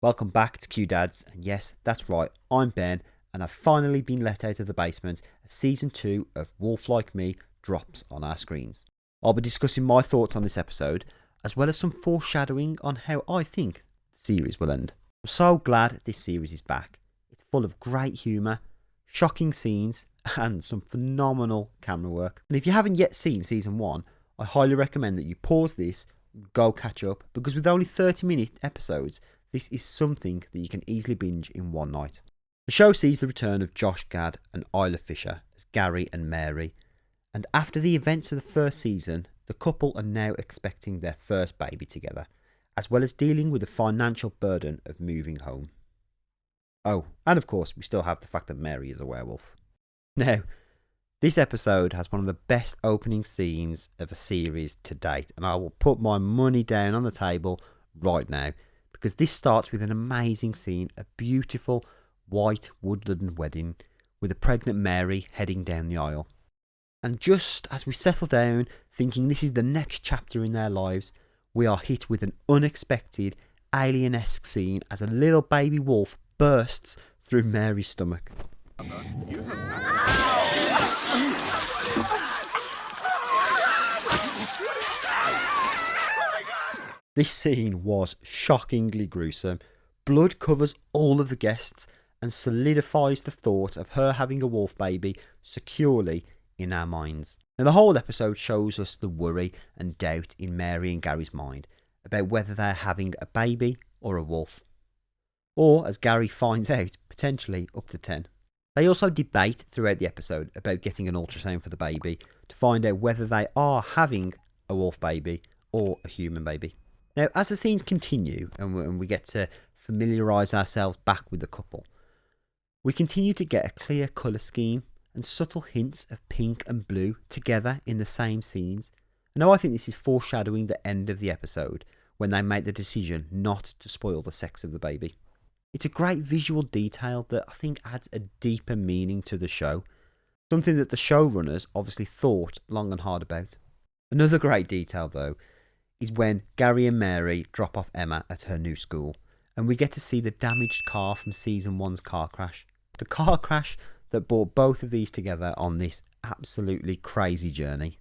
Welcome back to Q Dads, and yes, that's right, I'm Ben, and I've finally been let out of the basement as Season 2 of Wolf Like Me drops on our screens. I'll be discussing my thoughts on this episode, as well as some foreshadowing on how I think the series will end. I'm so glad this series is back. It's full of great humour, shocking scenes, and some phenomenal camera work. And if you haven't yet seen Season 1, I highly recommend that you pause this and go catch up, because with only 30-minute episodes, this is something that you can easily binge in one night. The show sees the return of Josh Gad and Isla Fisher as Gary and Mary, and after the events of the first season, the couple are now expecting their first baby together, as well as dealing with the financial burden of moving home. Oh, and of course we still have the fact that Mary is a werewolf. Now, this episode has one of the best opening scenes of a series to date, and I will put my money down on the table right now, because this starts with an amazing scene, a beautiful white woodland wedding with a pregnant Mary heading down the aisle. And just as we settle down, thinking this is the next chapter in their lives, we are hit with an unexpected, alien-esque scene as a little baby wolf bursts through Mary's stomach. This scene was shockingly gruesome. Blood covers all of the guests and solidifies the thought of her having a wolf baby securely in our minds. Now, the whole episode shows us the worry and doubt in Mary and Gary's mind about whether they're having a baby or a wolf. Or, as Gary finds out, potentially up to 10. They also debate throughout the episode about getting an ultrasound for the baby to find out whether they are having a wolf baby or a human baby. Now, as the scenes continue and we get to familiarise ourselves back with the couple, we continue to get a clear colour scheme and subtle hints of pink and blue together in the same scenes. And now I think this is foreshadowing the end of the episode when they make the decision not to spoil the sex of the baby. It's a great visual detail that I think adds a deeper meaning to the show, something that the showrunners obviously thought long and hard about. Another great detail, though, is when Gary and Mary drop off Emma at her new school, and we get to see the damaged car from Season 1's car crash. The car crash that brought both of these together on this absolutely crazy journey.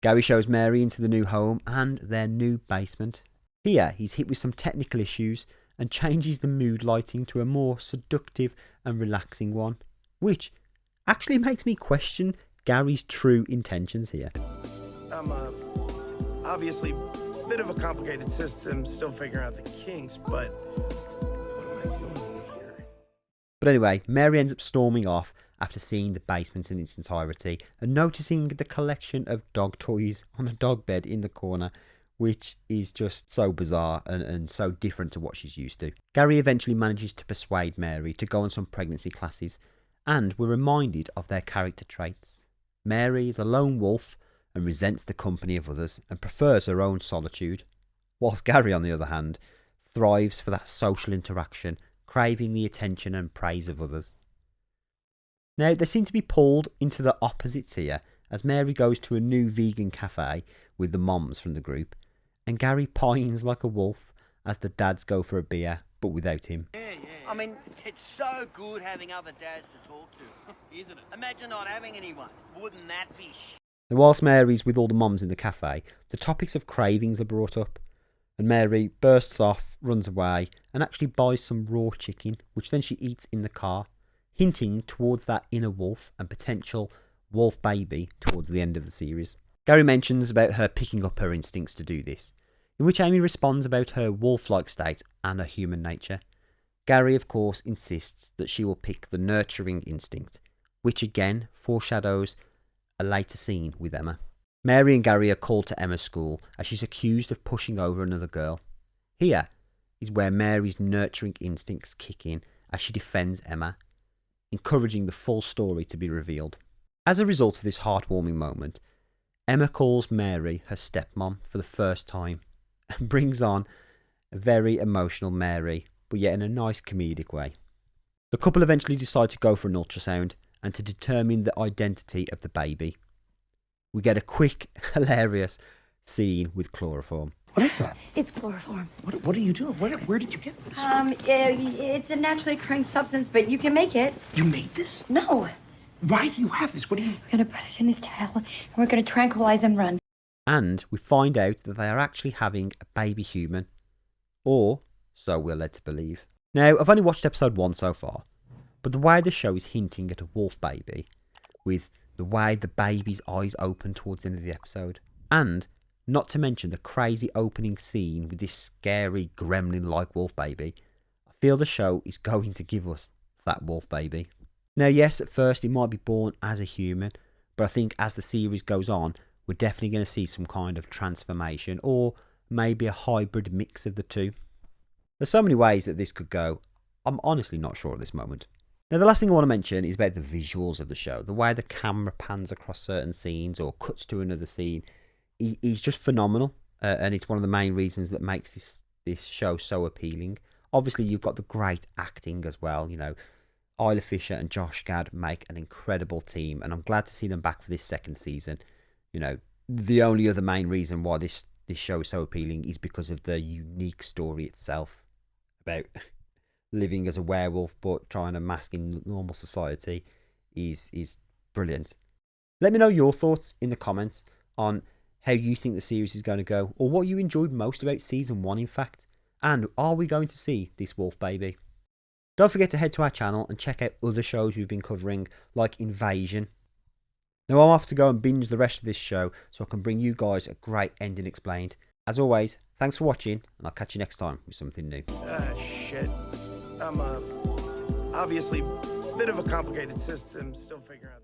Gary shows Mary into the new home and their new basement. Here, he's hit with some technical issues and changes the mood lighting to a more seductive and relaxing one, which actually makes me question Gary's true intentions here. Obviously, a bit of a complicated system, still figuring out the kinks, but what am I doing here? But anyway, Mary ends up storming off after seeing the basement in its entirety and noticing the collection of dog toys on a dog bed in the corner, which is just so bizarre and so different to what she's used to. Gary eventually manages to persuade Mary to go on some pregnancy classes, and we're reminded of their character traits. Mary is a lone wolf and resents the company of others and prefers her own solitude, whilst Gary, on the other hand, thrives for that social interaction, craving the attention and praise of others. Now, they seem to be pulled into the opposites here, as Mary goes to a new vegan cafe with the moms from the group, and Gary pines like a wolf as the dads go for a beer, but without him. Yeah. I mean, it's so good having other dads to talk to, isn't it? Imagine not having anyone. Wouldn't that be Now, whilst Mary's with all the moms in the cafe, the topics of cravings are brought up, and Mary bursts off, runs away, and actually buys some raw chicken, which then she eats in the car, hinting towards that inner wolf and potential wolf baby towards the end of the series. Gary mentions about her picking up her instincts to do this, in which Amy responds about her wolf-like state and her human nature. Gary, of course, insists that she will pick the nurturing instinct, which again foreshadows a later scene with Emma. Mary and Gary are called to Emma's school as she's accused of pushing over another girl. Here is where Mary's nurturing instincts kick in as she defends Emma, encouraging the full story to be revealed. As a result of this heartwarming moment, Emma calls Mary her stepmom for the first time and brings on a very emotional Mary, but yet in a nice comedic way. The couple eventually decide to go for an ultrasound and to determine the identity of the baby. We get a quick, hilarious scene with chloroform. What is that? It's chloroform. What are you doing? Where did you get this? It's a naturally occurring substance, but you can make it. You made this? No. Why do you have this? What do you... We're gonna put it in his tail, and we're gonna tranquilize and run. And we find out that they are actually having a baby human. Or so we're led to believe. Now, I've only watched episode 1 so far, but the way the show is hinting at a wolf baby, with the way the baby's eyes open towards the end of the episode, and not to mention the crazy opening scene with this scary gremlin-like wolf baby, I feel the show is going to give us that wolf baby. Now, yes, at first it might be born as a human, but I think as the series goes on, we're definitely going to see some kind of transformation, or maybe a hybrid mix of the two. There's so many ways that this could go. I'm honestly not sure at this moment. Now, the last thing I want to mention is about the visuals of the show. The way the camera pans across certain scenes or cuts to another scene is just phenomenal. And it's one of the main reasons that makes this show so appealing. Obviously, you've got the great acting as well. You know, Isla Fisher and Josh Gad make an incredible team, and I'm glad to see them back for this second season. You know, the only other main reason why this show is so appealing is because of the unique story itself about living as a werewolf but trying to mask in normal society is brilliant. Let me know your thoughts in the comments on how you think the series is going to go, or what you enjoyed most about season 1, in fact. And are we going to see this wolf baby? Don't forget to head to our channel and check out other shows we've been covering, like Invasion. Now, I'm off to go and binge the rest of this show so I can bring you guys a great ending explained. As always, thanks for watching, and I'll catch you next time with something new. Shit. I'm obviously a bit of a complicated system, still figuring out.